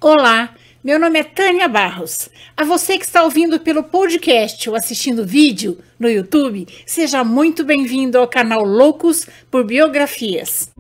Olá, meu nome é Tânia Barros. A você que está ouvindo pelo podcast ou assistindo vídeo no YouTube, seja muito bem-vindo ao canal Loucos por Biografias.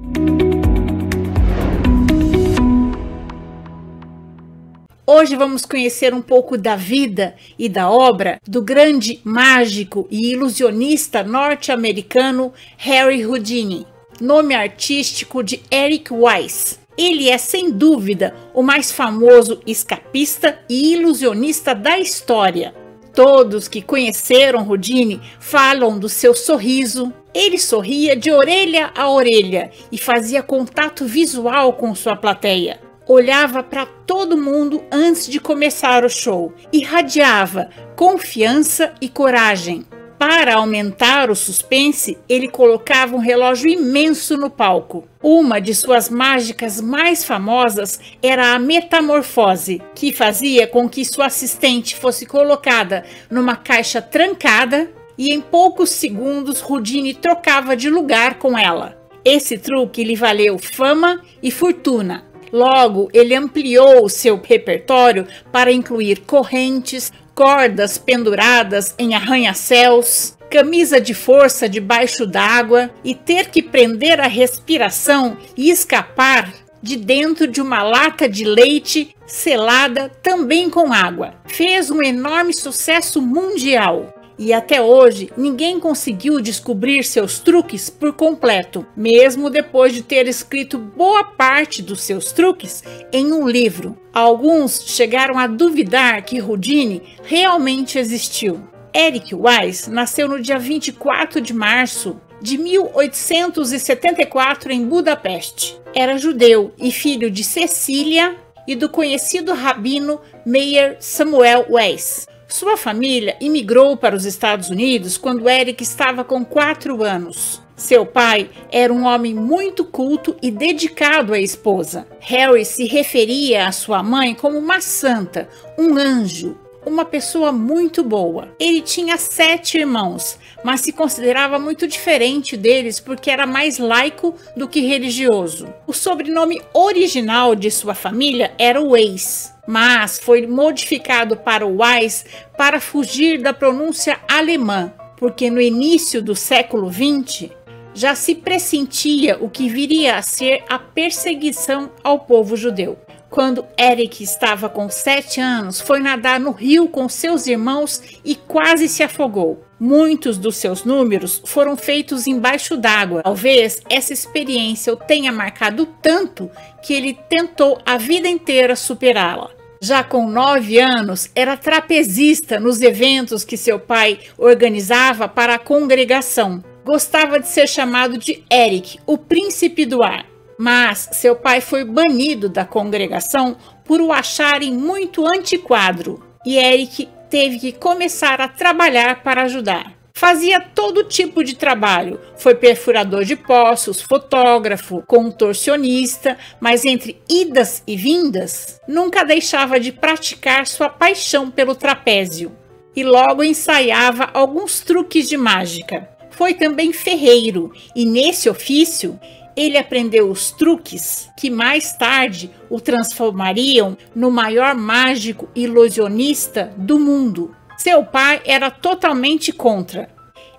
Hoje vamos conhecer um pouco da vida e da obra do grande mágico e ilusionista norte-americano Harry Houdini, nome artístico de Eric Wise. Ele é, sem dúvida, o mais famoso escapista e ilusionista da história. Todos que conheceram Houdini falam do seu sorriso. Ele sorria de orelha a orelha e fazia contato visual com sua plateia. Olhava para todo mundo antes de começar o show, irradiava confiança e coragem. Para aumentar o suspense, ele colocava um relógio imenso no palco. Uma de suas mágicas mais famosas era a metamorfose, que fazia com que sua assistente fosse colocada numa caixa trancada e em poucos segundos Houdini trocava de lugar com ela. Esse truque lhe valeu fama e fortuna. Logo, ele ampliou o seu repertório para incluir correntes, cordas penduradas em arranha-céus, camisa de força debaixo d'água e ter que prender a respiração e escapar de dentro de uma lata de leite selada também com água. Fez um enorme sucesso mundial. E até hoje, ninguém conseguiu descobrir seus truques por completo, mesmo depois de ter escrito boa parte dos seus truques em um livro. Alguns chegaram a duvidar que Houdini realmente existiu. Eric Wise nasceu no dia 24 de março de 1874 em Budapeste. Era judeu e filho de Cecília e do conhecido rabino Meir Samuel Weiss. Sua família imigrou para os Estados Unidos quando Eric estava com 4 anos. Seu pai era um homem muito culto e dedicado à esposa. Harry se referia à sua mãe como uma santa, um anjo, uma pessoa muito boa. Ele tinha 7 irmãos, mas se considerava muito diferente deles porque era mais laico do que religioso. O sobrenome original de sua família era Weiss, mas foi modificado para Wise para fugir da pronúncia alemã, porque no início do século XX já se pressentia o que viria a ser a perseguição ao povo judeu. Quando Eric estava com 7 anos, foi nadar no rio com seus irmãos e quase se afogou. Muitos dos seus números foram feitos embaixo d'água. Talvez essa experiência o tenha marcado tanto que ele tentou a vida inteira superá-la. Já com 9 anos, era trapezista nos eventos que seu pai organizava para a congregação. Gostava de ser chamado de Eric, o príncipe do ar. Mas seu pai foi banido da congregação por o acharem muito antiquado. E Eric teve que começar a trabalhar para ajudar. Fazia todo tipo de trabalho, foi perfurador de poços, fotógrafo, contorcionista, mas entre idas e vindas, nunca deixava de praticar sua paixão pelo trapézio. E logo ensaiava alguns truques de mágica. Foi também ferreiro, e nesse ofício, ele aprendeu os truques que mais tarde o transformariam no maior mágico ilusionista do mundo. Seu pai era totalmente contra.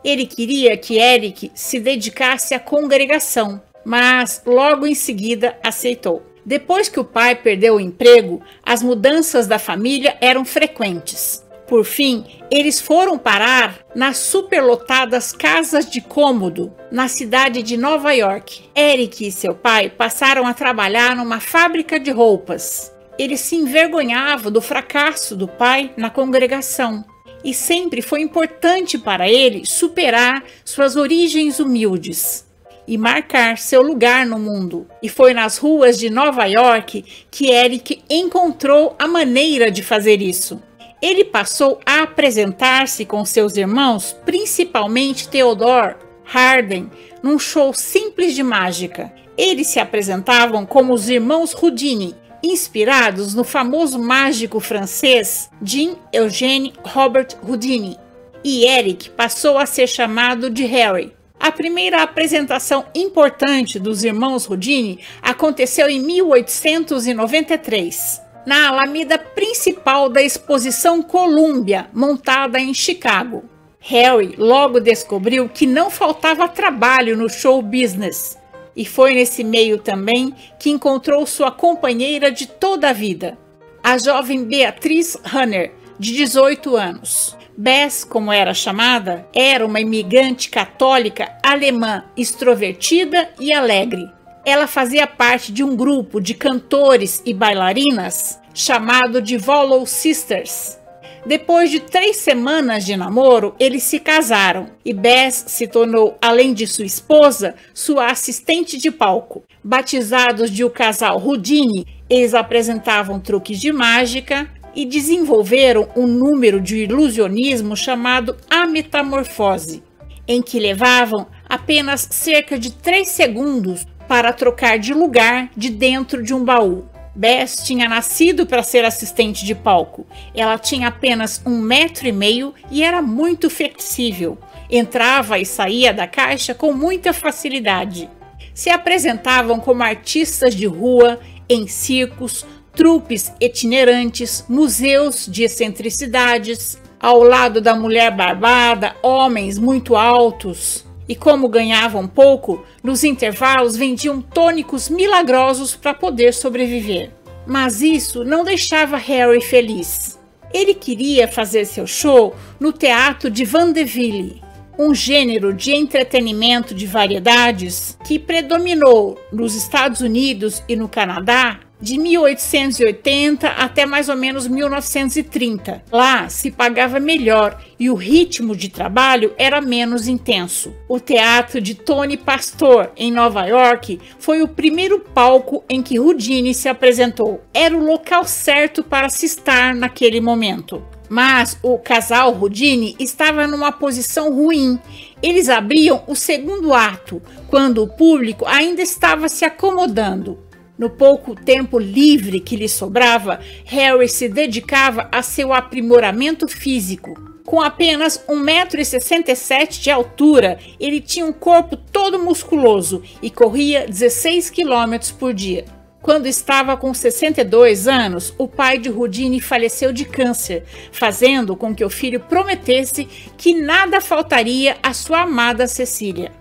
Ele queria que Eric se dedicasse à congregação, mas logo em seguida aceitou. Depois que o pai perdeu o emprego, as mudanças da família eram frequentes. Por fim, eles foram parar nas superlotadas casas de cômodo, na cidade de Nova York. Eric e seu pai passaram a trabalhar numa fábrica de roupas. Ele se envergonhava do fracasso do pai na congregação e sempre foi importante para ele superar suas origens humildes e marcar seu lugar no mundo. E foi nas ruas de Nova York que Eric encontrou a maneira de fazer isso. Ele passou a apresentar-se com seus irmãos, principalmente Theodore Harden, num show simples de mágica. Eles se apresentavam como os irmãos Houdini, inspirados no famoso mágico francês Jean-Eugène Robert Houdini. E Eric passou a ser chamado de Harry. A primeira apresentação importante dos irmãos Houdini aconteceu em 1893. na alameda principal da Exposição Columbia, montada em Chicago. Harry logo descobriu que não faltava trabalho no show business, e foi nesse meio também que encontrou sua companheira de toda a vida, a jovem Beatrice Hunter, de 18 anos. Bess, como era chamada, era uma imigrante católica alemã extrovertida e alegre. Ela fazia parte de um grupo de cantores e bailarinas chamado de Vollow Sisters. Depois de 3 semanas de namoro, eles se casaram e Bess se tornou, além de sua esposa, sua assistente de palco. Batizados de o casal Houdini, eles apresentavam truques de mágica e desenvolveram um número de ilusionismo chamado A Metamorfose, em que levavam apenas cerca de 3 segundos para trocar de lugar de dentro de um baú. Bess tinha nascido para ser assistente de palco. Ela tinha apenas 1,5 metros e era muito flexível. Entrava e saía da caixa com muita facilidade. Se apresentavam como artistas de rua, em circos, trupes itinerantes, museus de excentricidades, ao lado da mulher barbada, homens muito altos. E como ganhavam pouco, nos intervalos vendiam tônicos milagrosos para poder sobreviver. Mas isso não deixava Harry feliz. Ele queria fazer seu show no teatro de Vaudeville, um gênero de entretenimento de variedades que predominou nos Estados Unidos e no Canadá de 1880 até mais ou menos 1930. Lá se pagava melhor e o ritmo de trabalho era menos intenso. O teatro de Tony Pastor, em Nova York, foi o primeiro palco em que Houdini se apresentou. Era o local certo para se estar naquele momento. Mas o casal Houdini estava numa posição ruim. Eles abriam o segundo ato, quando o público ainda estava se acomodando. No pouco tempo livre que lhe sobrava, Harry se dedicava a seu aprimoramento físico. Com apenas 1,67 m de altura, ele tinha um corpo todo musculoso e corria 16 km por dia. Quando estava com 62 anos, o pai de Houdini faleceu de câncer, fazendo com que o filho prometesse que nada faltaria à sua amada Cecília.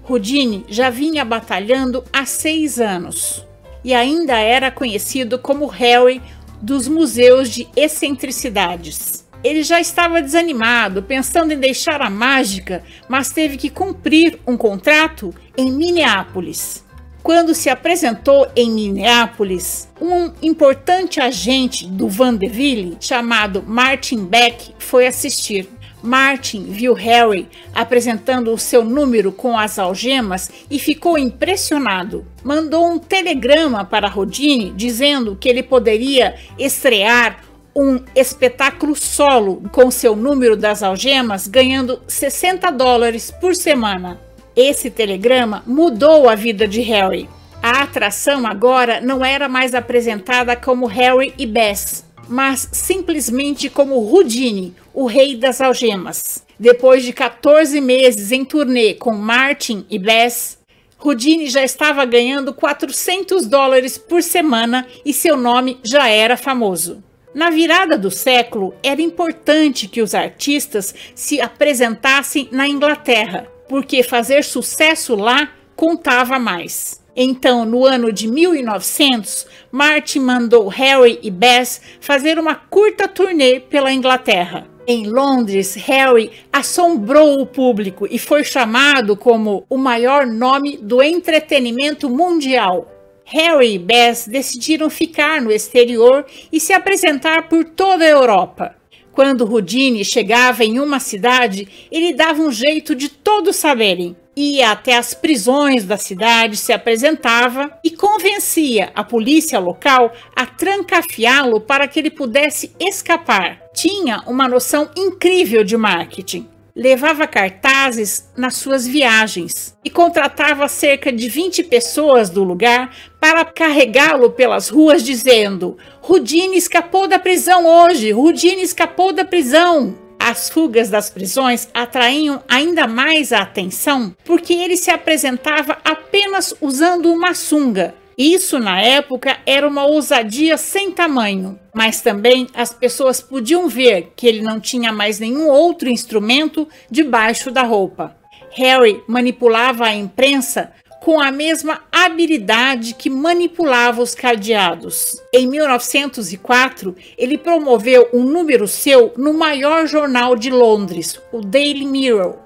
Houdini já vinha batalhando há 6 anos. E ainda era conhecido como Harry dos museus de excentricidades. Ele já estava desanimado, pensando em deixar a mágica, mas teve que cumprir um contrato em Minneapolis. Quando se apresentou em Minneapolis, um importante agente do Vaudeville, chamado Martin Beck, foi assistir. Martin viu Harry apresentando o seu número com as algemas e ficou impressionado. Mandou um telegrama para Houdini dizendo que ele poderia estrear um espetáculo solo com seu número das algemas, ganhando $60 por semana. Esse telegrama mudou a vida de Harry. A atração agora não era mais apresentada como Harry e Bess, mas simplesmente como Houdini, o rei das algemas. Depois de 14 meses em turnê com Martin e Bess, Houdini já estava ganhando $400 por semana e seu nome já era famoso. Na virada do século, era importante que os artistas se apresentassem na Inglaterra, porque fazer sucesso lá contava mais. Então, no ano de 1900, Martin mandou Harry e Bess fazer uma curta turnê pela Inglaterra. Em Londres, Harry assombrou o público e foi chamado como o maior nome do entretenimento mundial. Harry e Bess decidiram ficar no exterior e se apresentar por toda a Europa. Quando Houdini chegava em uma cidade, ele dava um jeito de todos saberem. Ia até as prisões da cidade, se apresentava e convencia a polícia local a trancafiá-lo para que ele pudesse escapar. Tinha uma noção incrível de marketing. Levava cartazes nas suas viagens e contratava cerca de 20 pessoas do lugar para carregá-lo pelas ruas dizendo: Houdini escapou da prisão hoje, Houdini escapou da prisão. As fugas das prisões atraíam ainda mais a atenção porque ele se apresentava apenas usando uma sunga. Isso, na época, era uma ousadia sem tamanho, mas também as pessoas podiam ver que ele não tinha mais nenhum outro instrumento debaixo da roupa. Harry manipulava a imprensa com a mesma habilidade que manipulava os cadeados. Em 1904, ele promoveu um número seu no maior jornal de Londres, o Daily Mirror,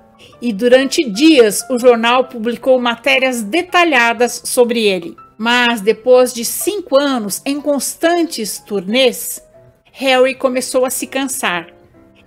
e durante dias o jornal publicou matérias detalhadas sobre ele. Mas depois de 5 anos em constantes turnês, Harry começou a se cansar.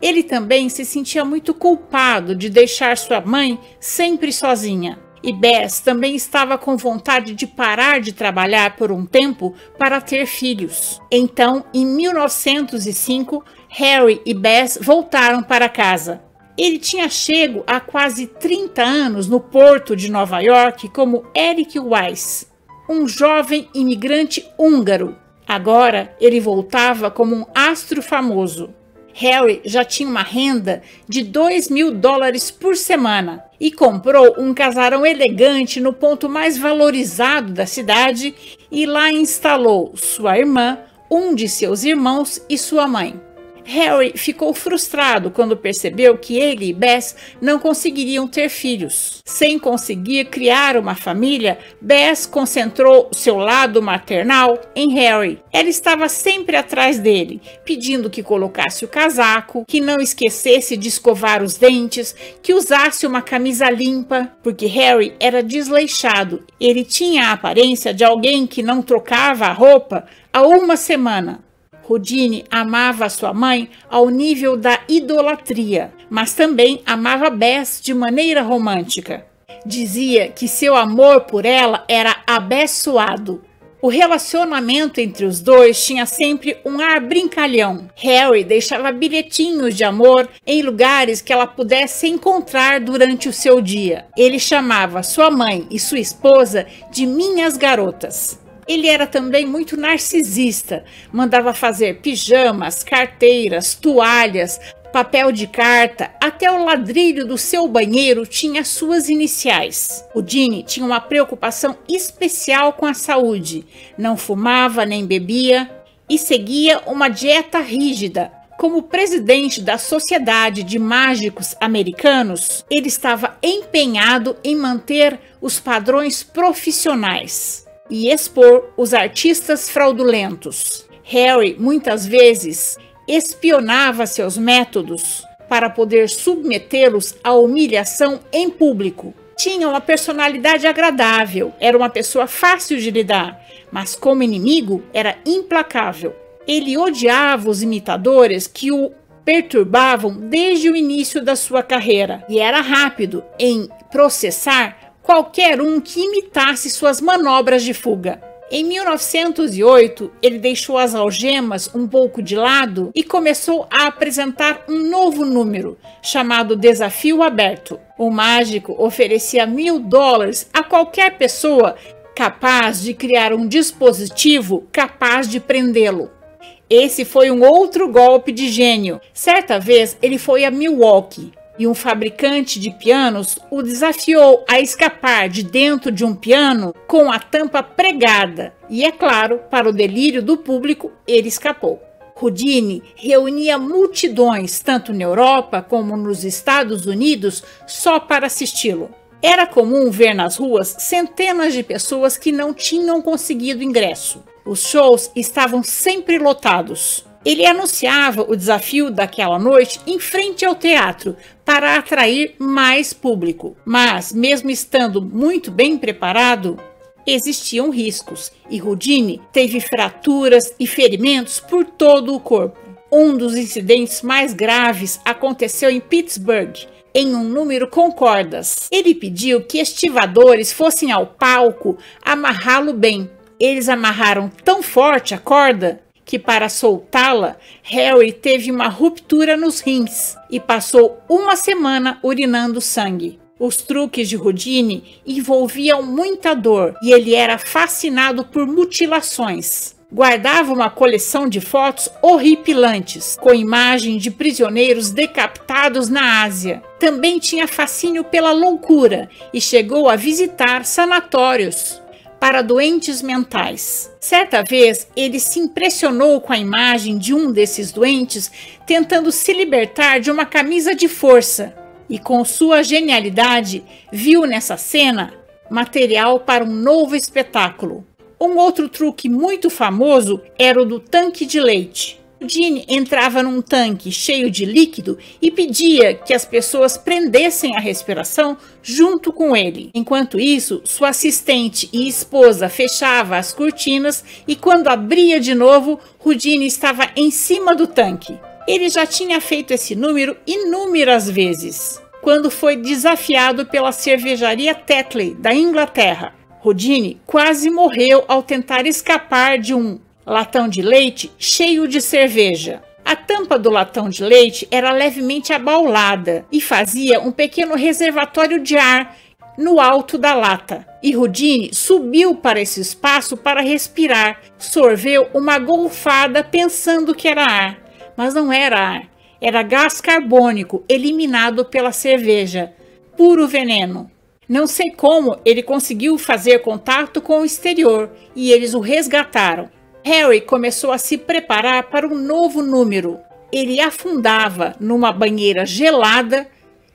Ele também se sentia muito culpado de deixar sua mãe sempre sozinha. E Bess também estava com vontade de parar de trabalhar por um tempo para ter filhos. Então, em 1905, Harry e Bess voltaram para casa. Ele tinha chego há quase 30 anos no porto de Nova York como Eric Weiss, um jovem imigrante húngaro. Agora ele voltava como um astro famoso. Harry já tinha uma renda de $2.000 por semana e comprou um casarão elegante no ponto mais valorizado da cidade e lá instalou sua irmã, um de seus irmãos e sua mãe. Harry ficou frustrado quando percebeu que ele e Bess não conseguiriam ter filhos. Sem conseguir criar uma família, Bess concentrou seu lado maternal em Harry. Ela estava sempre atrás dele, pedindo que colocasse o casaco, que não esquecesse de escovar os dentes, que usasse uma camisa limpa, porque Harry era desleixado. Ele tinha a aparência de alguém que não trocava a roupa há uma semana. Rudine amava sua mãe ao nível da idolatria, mas também amava Bess de maneira romântica. Dizia que seu amor por ela era abessoado. O relacionamento entre os dois tinha sempre um ar brincalhão. Harry deixava bilhetinhos de amor em lugares que ela pudesse encontrar durante o seu dia. Ele chamava sua mãe e sua esposa de minhas garotas. Ele era também muito narcisista, mandava fazer pijamas, carteiras, toalhas, papel de carta, até o ladrilho do seu banheiro tinha suas iniciais. Rudine tinha uma preocupação especial com a saúde, não fumava nem bebia e seguia uma dieta rígida. Como presidente da Sociedade de Mágicos Americanos, ele estava empenhado em manter os padrões profissionais e expor os artistas fraudulentos. Harry muitas vezes espionava seus métodos para poder submetê-los à humilhação em público. Tinha uma personalidade agradável, era uma pessoa fácil de lidar, mas como inimigo era implacável. Ele odiava os imitadores que o perturbavam desde o início da sua carreira e era rápido em processar qualquer um que imitasse suas manobras de fuga. Em 1908, ele deixou as algemas um pouco de lado e começou a apresentar um novo número, chamado Desafio Aberto. O mágico oferecia $1.000 a qualquer pessoa capaz de criar um dispositivo capaz de prendê-lo. Esse foi um outro golpe de gênio. Certa vez, ele foi a Milwaukee e um fabricante de pianos o desafiou a escapar de dentro de um piano com a tampa pregada. E, é claro, para o delírio do público, ele escapou. Rudine reunia multidões, tanto na Europa como nos Estados Unidos, só para assisti-lo. Era comum ver nas ruas centenas de pessoas que não tinham conseguido ingresso. Os shows estavam sempre lotados. Ele anunciava o desafio daquela noite em frente ao teatro para atrair mais público. Mas, mesmo estando muito bem preparado, existiam riscos e Rudine teve fraturas e ferimentos por todo o corpo. Um dos incidentes mais graves aconteceu em Pittsburgh, em um número com cordas. Ele pediu que estivadores fossem ao palco amarrá-lo bem. Eles amarraram tão forte a corda que, para soltá-la, Harry teve uma ruptura nos rins e passou uma semana urinando sangue. Os truques de Rudine envolviam muita dor e ele era fascinado por mutilações. Guardava uma coleção de fotos horripilantes, com imagens de prisioneiros decapitados na Ásia. Também tinha fascínio pela loucura e chegou a visitar sanatórios. para doentes mentais. Certa vez, ele se impressionou com a imagem de um desses doentes tentando se libertar de uma camisa de força e, com sua genialidade, viu nessa cena material para um novo espetáculo. Um outro truque muito famoso era o do tanque de leite. Houdini entrava num tanque cheio de líquido e pedia que as pessoas prendessem a respiração junto com ele. Enquanto isso, sua assistente e esposa fechava as cortinas e quando abria de novo, Houdini estava em cima do tanque. Ele já tinha feito esse número inúmeras vezes, quando foi desafiado pela cervejaria Tetley, da Inglaterra. Houdini quase morreu ao tentar escapar de um latão de leite cheio de cerveja. A tampa do latão de leite era levemente abaulada e fazia um pequeno reservatório de ar no alto da lata. E Houdini subiu para esse espaço para respirar, sorveu uma golfada pensando que era ar, mas não era ar, era gás carbônico eliminado pela cerveja, puro veneno. Não sei como ele conseguiu fazer contato com o exterior e eles o resgataram. Harry começou a se preparar para um novo número. Ele afundava numa banheira gelada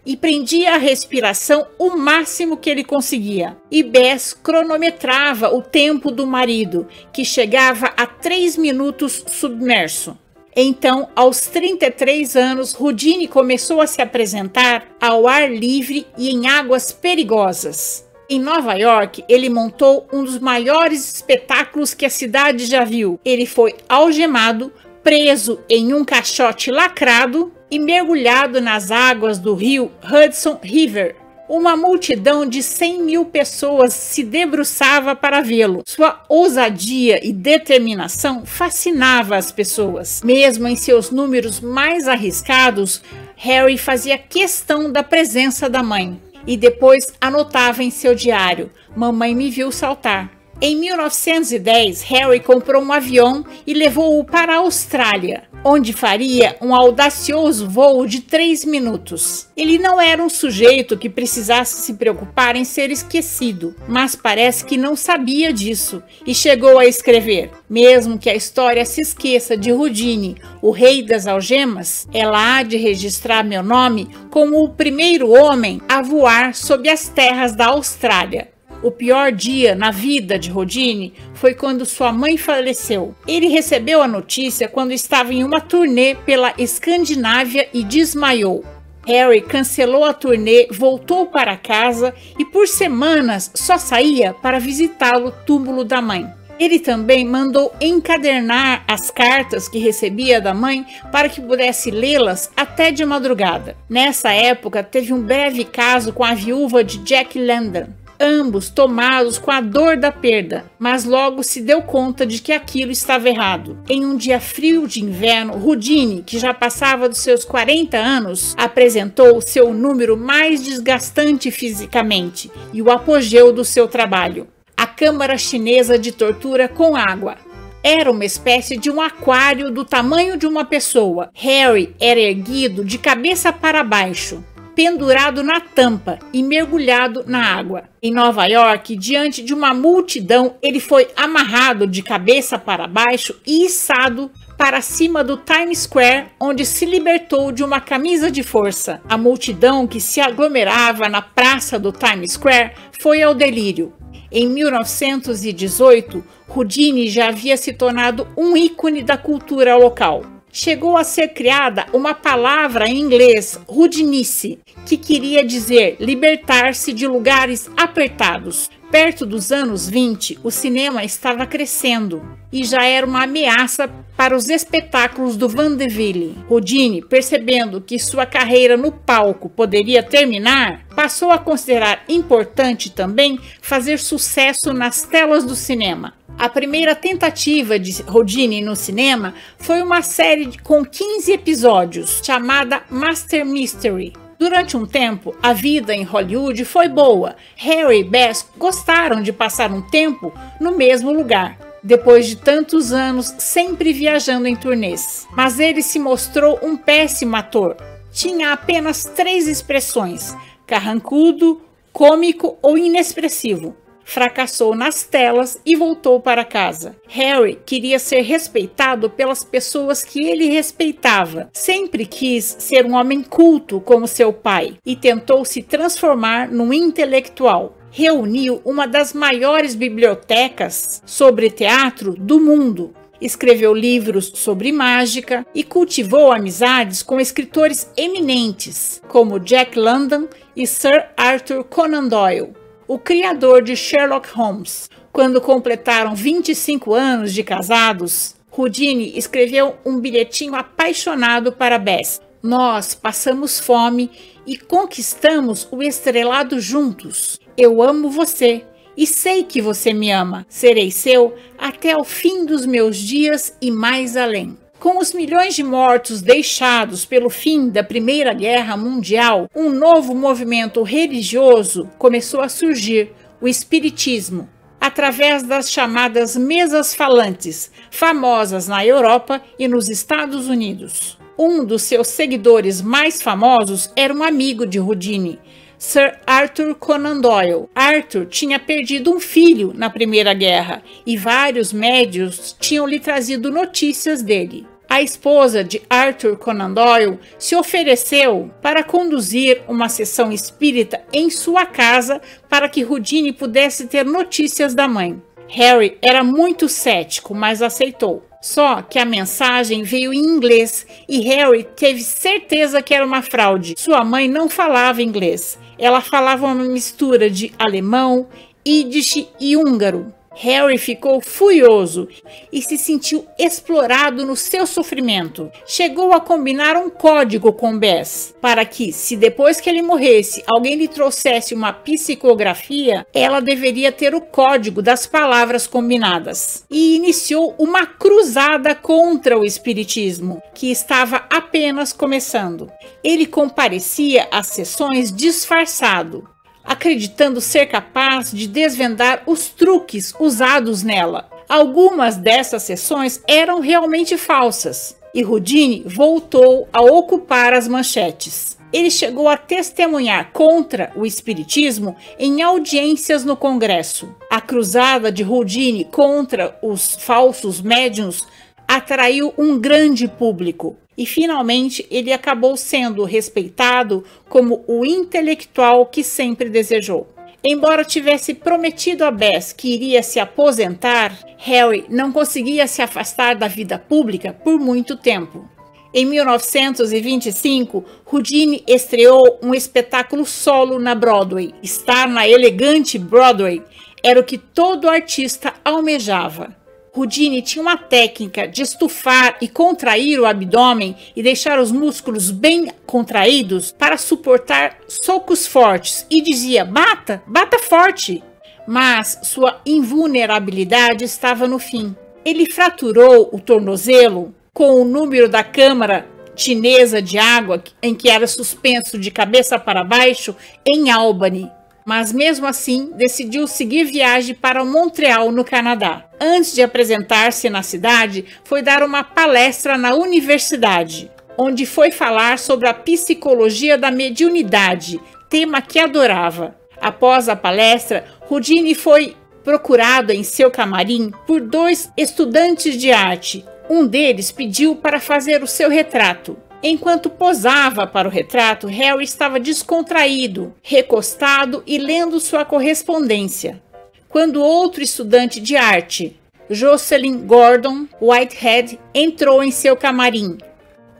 e prendia a respiração o máximo que ele conseguia. E Bess cronometrava o tempo do marido, que chegava a 3 minutos submerso. Então, aos 33 anos, Houdini começou a se apresentar ao ar livre e em águas perigosas. Em Nova York, ele montou um dos maiores espetáculos que a cidade já viu. Ele foi algemado, preso em um caixote lacrado e mergulhado nas águas do rio Hudson River. Uma multidão de 100 mil pessoas se debruçava para vê-lo. Sua ousadia e determinação fascinava as pessoas. Mesmo em seus números mais arriscados, Harry fazia questão da presença da mãe. E depois anotava em seu diário: "Mamãe me viu saltar." Em 1910, Harry comprou um avião e levou-o para a Austrália, onde faria um audacioso voo de 3 minutos. Ele não era um sujeito que precisasse se preocupar em ser esquecido, mas parece que não sabia disso e chegou a escrever: "Mesmo que a história se esqueça de Houdini, o rei das algemas, ela há de registrar meu nome como o primeiro homem a voar sobre as terras da Austrália." O pior dia na vida de Houdini foi quando sua mãe faleceu. Ele recebeu a notícia quando estava em uma turnê pela Escandinávia e desmaiou. Harry cancelou a turnê, voltou para casa e por semanas só saía para visitar o túmulo da mãe. Ele também mandou encadernar as cartas que recebia da mãe para que pudesse lê-las até de madrugada. Nessa época, teve um breve caso com a viúva de Jack London, ambos tomados com a dor da perda, mas logo se deu conta de que aquilo estava errado. Em um dia frio de inverno, Houdini, que já passava dos seus 40 anos, apresentou seu número mais desgastante fisicamente e o apogeu do seu trabalho: a Câmara Chinesa de Tortura com Água. Era uma espécie de um aquário do tamanho de uma pessoa. Harry era erguido de cabeça para baixo, pendurado na tampa e mergulhado na água. Em Nova York, diante de uma multidão, ele foi amarrado de cabeça para baixo e içado para cima do Times Square, onde se libertou de uma camisa de força. A multidão que se aglomerava na praça do Times Square foi ao delírio. Em 1918, Houdini já havia se tornado um ícone da cultura local. Chegou a ser criada uma palavra em inglês, houdinice, que queria dizer libertar-se de lugares apertados. Perto dos anos 20, o cinema estava crescendo e já era uma ameaça para os espetáculos do vaudeville. Houdini, percebendo que sua carreira no palco poderia terminar, passou a considerar importante também fazer sucesso nas telas do cinema. A primeira tentativa de Houdini no cinema foi uma série com 15 episódios, chamada Master Mystery. Durante um tempo, a vida em Hollywood foi boa. Harry e Bess gostaram de passar um tempo no mesmo lugar, depois de tantos anos sempre viajando em turnês. Mas ele se mostrou um péssimo ator. Tinha apenas 3 expressões: carrancudo, cômico ou inexpressivo. fracassou nas telas e voltou para casa. Harry queria ser respeitado pelas pessoas que ele respeitava. Sempre quis ser um homem culto como seu pai e tentou se transformar num intelectual. Reuniu uma das maiores bibliotecas sobre teatro do mundo. Escreveu livros sobre mágica e cultivou amizades com escritores eminentes, como Jack London e Sir Arthur Conan Doyle, o criador de Sherlock Holmes. Quando completaram 25 anos de casados, Houdini escreveu um bilhetinho apaixonado para Bess. Nós passamos fome e conquistamos o estrelado juntos. Eu amo você e sei que você me ama. Serei seu até o fim dos meus dias e mais além. Com os milhões de mortos deixados pelo fim da Primeira Guerra Mundial, um novo movimento religioso começou a surgir, o Espiritismo, através das chamadas mesas falantes, famosas na Europa e nos Estados Unidos. Um dos seus seguidores mais famosos era um amigo de Houdini, Sir Arthur Conan Doyle. Arthur tinha perdido um filho na Primeira Guerra e vários médiuns tinham lhe trazido notícias dele. A esposa de Arthur Conan Doyle se ofereceu para conduzir uma sessão espírita em sua casa para que Houdini pudesse ter notícias da mãe. Harry era muito cético, mas aceitou. Só que a mensagem veio em inglês e Harry teve certeza que era uma fraude. Sua mãe não falava inglês. Ela falava uma mistura de alemão, ídish e húngaro. Harry ficou furioso e se sentiu explorado no seu sofrimento. Chegou a combinar um código com Bess, para que, se depois que ele morresse, alguém lhe trouxesse uma psicografia, ela deveria ter o código das palavras combinadas. E iniciou uma cruzada contra o espiritismo, que estava apenas começando. Ele comparecia às sessões disfarçado, acreditando ser capaz de desvendar os truques usados nela. Algumas dessas sessões eram realmente falsas, e Houdini voltou a ocupar as manchetes. Ele chegou a testemunhar contra o espiritismo em audiências no Congresso. A cruzada de Houdini contra os falsos médiuns atraiu um grande público. E finalmente ele acabou sendo respeitado como o intelectual que sempre desejou. Embora tivesse prometido a Bess que iria se aposentar, Harry não conseguia se afastar da vida pública por muito tempo. Em 1925, Houdini estreou um espetáculo solo na Broadway. Estar na elegante Broadway era o que todo artista almejava. Houdini tinha uma técnica de estufar e contrair o abdômen e deixar os músculos bem contraídos para suportar socos fortes e dizia: bata, bata forte. Mas sua invulnerabilidade estava no fim. Ele fraturou o tornozelo com o número da câmara chinesa de água em que era suspenso de cabeça para baixo em Albany. Mas mesmo assim decidiu seguir viagem para Montreal, no Canadá. Antes de apresentar-se na cidade, foi dar uma palestra na universidade, onde foi falar sobre a psicologia da mediunidade, tema que adorava. Após a palestra, Houdini foi procurado em seu camarim por 2 estudantes de arte. Um deles pediu para fazer o seu retrato. Enquanto posava para o retrato, Harry estava descontraído, recostado e lendo sua correspondência, quando outro estudante de arte, Jocelyn Gordon Whitehead, entrou em seu camarim.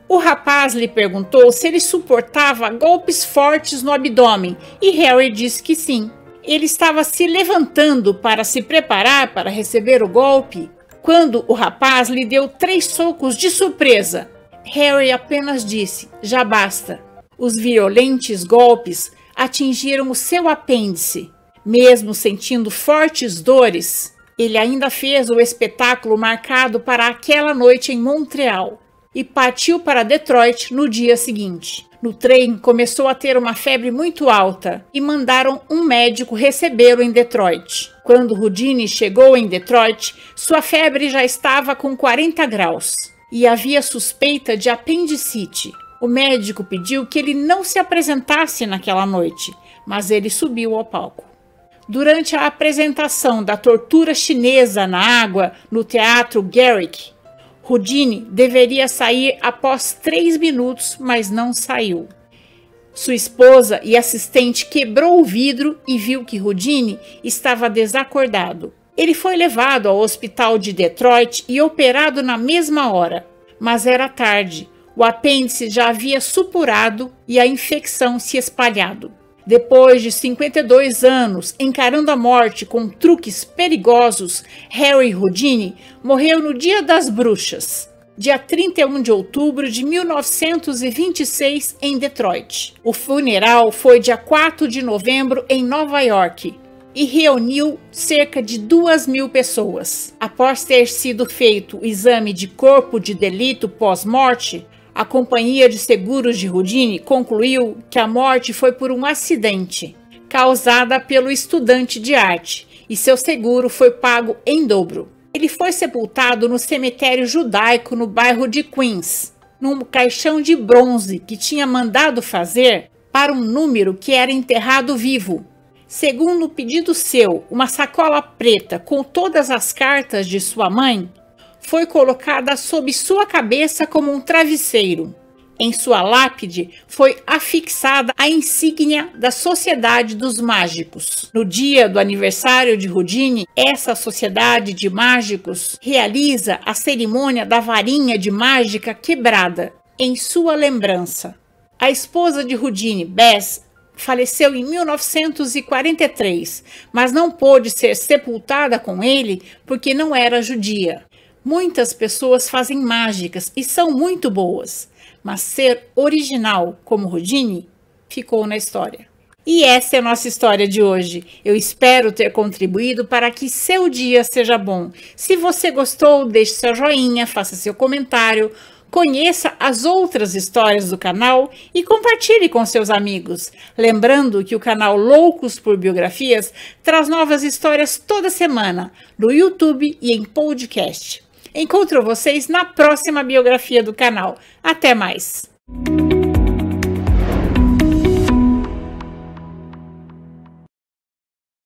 O rapaz lhe perguntou se ele suportava golpes fortes no abdômen e Harry disse que sim. Ele estava se levantando para se preparar para receber o golpe, quando o rapaz lhe deu 3 socos de surpresa. Harry apenas disse: já basta. Os violentos golpes atingiram o seu apêndice. Mesmo sentindo fortes dores, ele ainda fez o espetáculo marcado para aquela noite em Montreal e partiu para Detroit no dia seguinte. No trem, começou a ter uma febre muito alta e mandaram um médico recebê-lo em Detroit. Quando Houdini chegou em Detroit, sua febre já estava com 40 graus. E havia suspeita de apendicite. O médico pediu que ele não se apresentasse naquela noite, mas ele subiu ao palco. Durante a apresentação da tortura chinesa na água no Teatro Garrick, Houdini deveria sair após 3 minutos, mas não saiu. Sua esposa e assistente quebrou o vidro e viu que Houdini estava desacordado. Ele foi levado ao hospital de Detroit e operado na mesma hora, mas era tarde. O apêndice já havia supurado e a infecção se espalhado. Depois de 52 anos encarando a morte com truques perigosos, Harry Houdini morreu no Dia das Bruxas, dia 31 de outubro de 1926, em Detroit. O funeral foi dia 4 de novembro em Nova York e reuniu cerca de 2.000 pessoas. Após ter sido feito o exame de corpo de delito pós-morte, a companhia de seguros de Houdini concluiu que a morte foi por um acidente causada pelo estudante de arte e seu seguro foi pago em dobro. Ele foi sepultado no cemitério judaico no bairro de Queens, num caixão de bronze que tinha mandado fazer para um número que era enterrado vivo. Segundo o pedido seu, uma sacola preta com todas as cartas de sua mãe foi colocada sob sua cabeça como um travesseiro. Em sua lápide foi afixada a insígnia da Sociedade dos Mágicos. No dia do aniversário de Houdini, essa Sociedade de Mágicos realiza a cerimônia da varinha de mágica quebrada, em sua lembrança. A esposa de Houdini, Bess, faleceu em 1943, mas não pôde ser sepultada com ele porque não era judia. Muitas pessoas fazem mágicas e são muito boas, mas ser original como Houdini ficou na história. E essa é a nossa história de hoje. Eu espero ter contribuído para que seu dia seja bom. Se você gostou, deixe seu joinha, faça seu comentário, conheça as outras histórias do canal e compartilhe com seus amigos. Lembrando que o canal Loucos por Biografias traz novas histórias toda semana no YouTube e em podcast. Encontro vocês na próxima biografia do canal. Até mais!